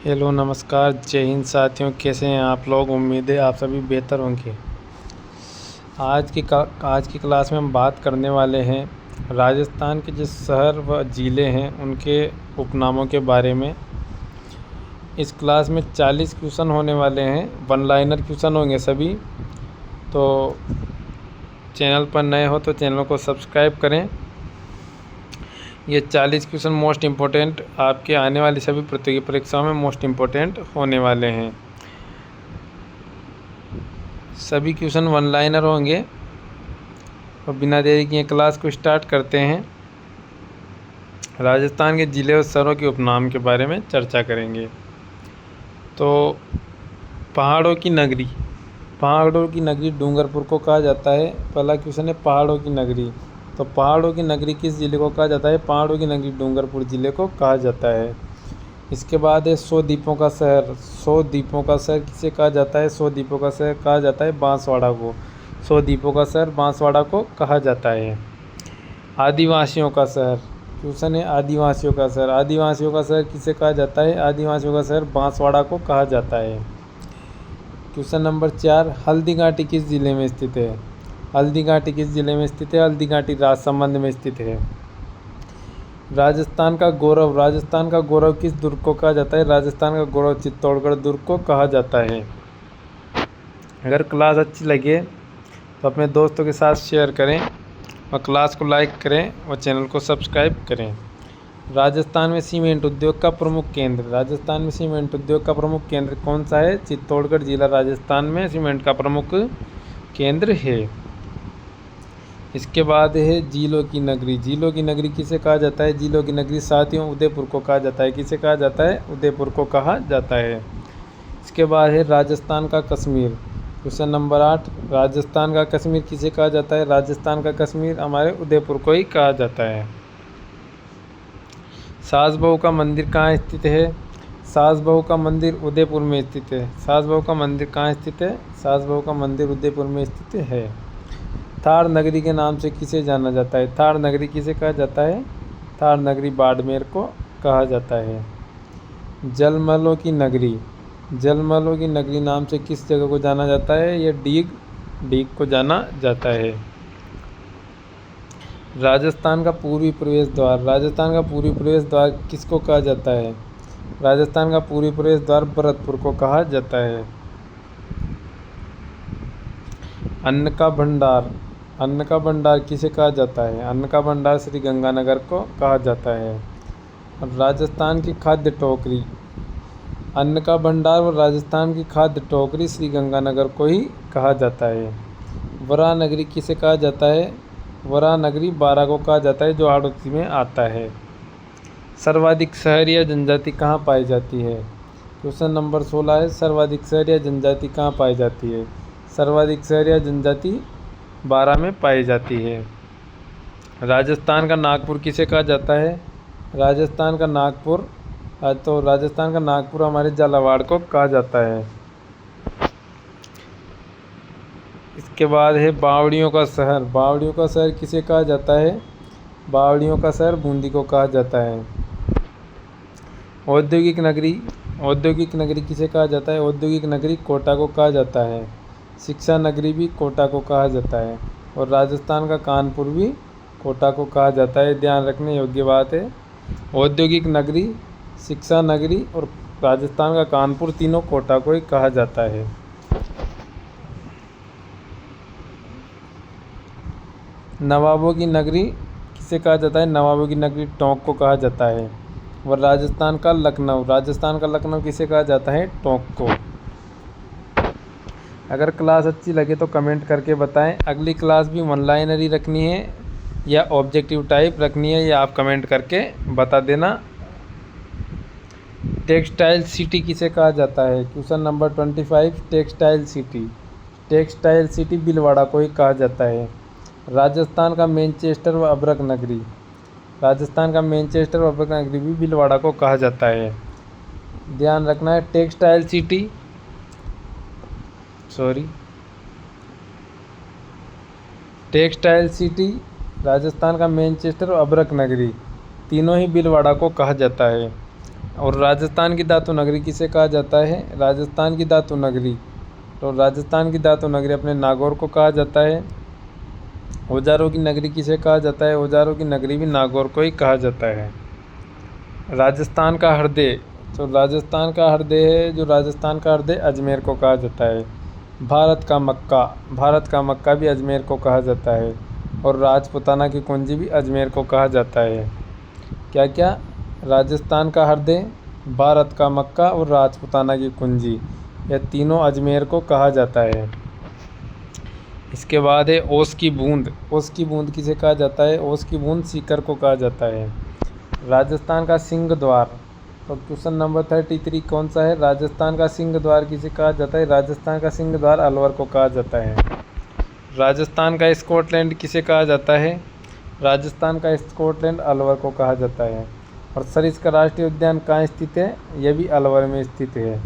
Hello नमस्कार जय हिंद साथियों, कैसे हैं आप लोग। उम्मीद है आप सभी बेहतर होंगे। आज की क्लास में हम बात करने वाले हैं राजस्थान के जो शहर व ज़िले हैं उनके उपनामों के बारे में। इस क्लास में 40 क्वेश्चन होने वाले हैं, वन लाइनर क्वेश्चन होंगे सभी। तो चैनल पर नए हो तो चैनल को सब्सक्राइब करें। ये 40 क्वेश्चन मोस्ट इम्पोर्टेंट आपके आने वाली सभी प्रतियोगी परीक्षाओं में मोस्ट इम्पोर्टेंट होने वाले हैं। सभी क्वेश्चन वन लाइनर होंगे। और बिना देरी किए क्लास को स्टार्ट करते हैं। राजस्थान के ज़िले और शहरों के उपनाम के बारे में चर्चा करेंगे। तो पहाड़ों की नगरी डूंगरपुर को कहा जाता है। पहला क्वेश्चन है पहाड़ों की नगरी। तो पहाड़ों की नगरी किस ज़िले को कहा जाता है। पहाड़ों की नगरी डूंगरपुर ज़िले को कहा जाता है। इसके बाद है 100 द्वीपों का शहर। 100 द्वीपों का शहर किसे कहा जाता है। 100 द्वीपों का शहर कहा जाता है बांसवाड़ा को। 100 द्वीपों का शहर बांसवाड़ा को कहा जाता है। आदिवासियों का शहर क्वेश्चन है आदिवासियों का शहर। आदिवासियों का शहर किसे कहा जाता है। आदिवासियों का शहर बांसवाड़ा को कहा जाता है। क्वेश्चन नंबर 4, हल्दी घाटी किस ज़िले में स्थित है। हल्दी घाटी किस ज़िले में स्थित है। हल्दी घाटी राजसमंद में स्थित है। राजस्थान का गौरव किस दुर्ग को कहा जाता है। राजस्थान का गौरव चित्तौड़गढ़ दुर्ग को कहा जाता है। अगर क्लास अच्छी लगे तो अपने दोस्तों के साथ शेयर करें और क्लास को लाइक करें और चैनल को सब्सक्राइब करें। राजस्थान में सीमेंट उद्योग का प्रमुख केंद्र कौन सा है। चित्तौड़गढ़ जिला राजस्थान में सीमेंट का प्रमुख केंद्र है। इसके बाद है झीलों की नगरी किसे कहा जाता है। झीलों की नगरी साथियों उदयपुर को कहा जाता है। किसे कहा जाता है। उदयपुर को कहा जाता है। इसके बाद है राजस्थान का कश्मीर। क्वेश्चन नंबर 8, राजस्थान का कश्मीर किसे कहा जाता है। राजस्थान का कश्मीर हमारे उदयपुर को ही कहा जाता है। सास बहू का मंदिर कहाँ स्थित है। सास बहू का मंदिर उदयपुर में स्थित है। सास बहू का मंदिर कहाँ स्थित है। सास बहू का मंदिर उदयपुर में स्थित है। थार नगरी के नाम से किसे जाना जाता है। थार नगरी किसे कहा जाता है। थार नगरी बाड़मेर को कहा जाता है। जलमलों की नगरी नाम से किस जगह को जाना जाता है। यह डीग को जाना जाता है। राजस्थान का पूर्वी प्रवेश द्वार किसको कहा जाता है। राजस्थान का पूर्वी प्रवेश द्वार भरतपुर को कहा जाता है। अन्न का भंडार किसे कहा जाता है। अन्न का भंडार श्री गंगानगर को कहा जाता है। राजस्थान की खाद्य टोकरी, अन्न का भंडार और राजस्थान की खाद्य टोकरी श्री गंगानगर को ही कहा जाता है। वराह नगरी किसे कहा जाता है। वराह नगरी बारा को कहा जाता है जो हाड़ौती में आता है। सर्वाधिक शहर या जनजाति कहाँ पाई जाती है। क्वेश्चन नंबर 16 है सर्वाधिक शहर या जनजाति कहाँ पाई जाती है। सर्वाधिक शहर या जनजाति बारा में पाई जाती है। राजस्थान का नागपुर किसे कहा जाता है। राजस्थान का नागपुर हमारे झालावाड़ को कहा जाता है। इसके बाद है बावड़ियों का शहर किसे कहा जाता है। बावड़ियों का शहर बूंदी को कहा जाता है। औद्योगिक नगरी किसे कहा जाता है। औद्योगिक नगरी कोटा को कहा जाता है। शिक्षा नगरी भी कोटा को कहा जाता है। और राजस्थान का कानपुर भी कोटा को कहा जाता है। ध्यान रखने योग्य बात है। औद्योगिक नगरी, शिक्षा नगरी और राजस्थान का कानपुर तीनों कोटा को ही कहा जाता है। नवाबों की नगरी किसे कहा जाता है। नवाबों की नगरी टोंक को कहा जाता है। और राजस्थान का लखनऊ किसे कहा जाता है। टोंक को। अगर क्लास अच्छी लगे तो कमेंट करके बताएं। अगली क्लास भी वन लाइनर ही रखनी है या ऑब्जेक्टिव टाइप रखनी है, या आप कमेंट करके बता देना। टेक्सटाइल सिटी किसे कहा जाता है। Question number 25, textile city Bhilwara को ही कहा जाता है। राजस्थान का मैनचेस्टर व अभ्रक नगरी भी भीलवाड़ा को कहा जाता है। ध्यान रखना है टेक्सटाइल सिटी राजस्थान का मैनचेस्टर और अभ्रक नगरी तीनों ही भीलवाड़ा को कहा जाता है। और राजस्थान की धातु नगरी किसे कहा जाता है? राजस्थान की धातु नगरी, तो राजस्थान की धातु नगरी अपने नागौर को कहा जाता है। औजारों की नगरी किसे कहा जाता है? औजारों की नगरी भी नागौर को ही कहा जाता है। राजस्थान का हृदय, तो राजस्थान का हृदय है, जो राजस्थान का हृदय अजमेर को कहा जाता है। भारत का मक्का, भारत का मक्का भी अजमेर को कहा जाता है। और राजपूताना की कुंजी भी अजमेर को कहा जाता है। क्या क्या? राजस्थान का हृदय, भारत का मक्का और राजपूताना की कुंजी, यह तीनों अजमेर को कहा जाता है। इसके बाद है ओस की बूंद। ओस की बूंद किसे कहा जाता है? ओस की बूंद सीकर को कहा जाता है। राजस्थान का सिंह द्वार, तो क्वेश्चन नंबर 33 कौन सा है? राजस्थान का सिंह द्वार किसे कहा जाता है? राजस्थान का सिंह द्वार अलवर को कहा जाता है। राजस्थान का स्कॉटलैंड किसे कहा जाता है? राजस्थान का स्कॉटलैंड अलवर को कहा जाता है। और सरिस्का का राष्ट्रीय उद्यान कहाँ स्थित है? यह भी अलवर में स्थित है।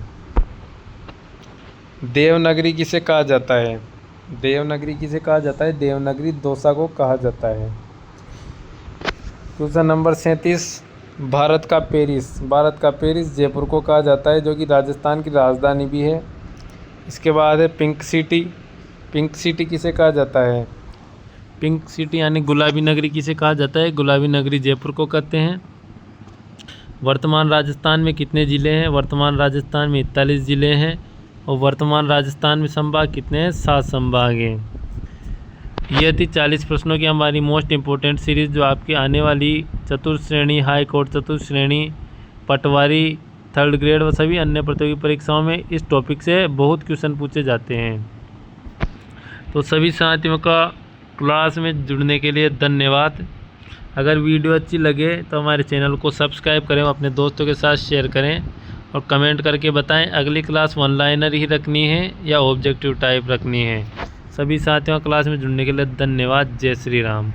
देवनागरी किसे कहा जाता है? देवनागरी किसे कहा जाता है? देवनागरी दौसा को कहा जाता है। क्वेश्चन नंबर 37, भारत का पेरिस। भारत का पेरिस जयपुर को कहा जाता है, जो कि राजस्थान की राजधानी भी है। इसके बाद है पिंक सिटी। पिंक सिटी किसे कहा जाता है? पिंक सिटी यानी गुलाबी नगरी किसे कहा जाता है? गुलाबी नगरी जयपुर को कहते हैं। वर्तमान राजस्थान में कितने ज़िले हैं? वर्तमान राजस्थान में 41 ज़िले हैं। और वर्तमान राजस्थान में संभाग कितने हैं? 7 संभाग हैं। ये थी 40 प्रश्नों की हमारी मोस्ट इम्पोर्टेंट सीरीज़, जो आपकी आने वाली चतुर्थ श्रेणी, हाई कोर्ट चतुर्थ श्रेणी, पटवारी, 3rd ग्रेड व सभी अन्य प्रतियोगी परीक्षाओं में इस टॉपिक से बहुत क्वेश्चन पूछे जाते हैं। तो सभी साथियों का क्लास में जुड़ने के लिए धन्यवाद। अगर वीडियो अच्छी लगे तो हमारे चैनल को सब्सक्राइब करें, अपने दोस्तों के साथ शेयर करें और कमेंट करके बताएं अगली क्लास 1 लाइनर ही रखनी है या ऑब्जेक्टिव टाइप रखनी है। सभी साथियों क्लास में जुड़ने के लिए धन्यवाद। जय श्री राम।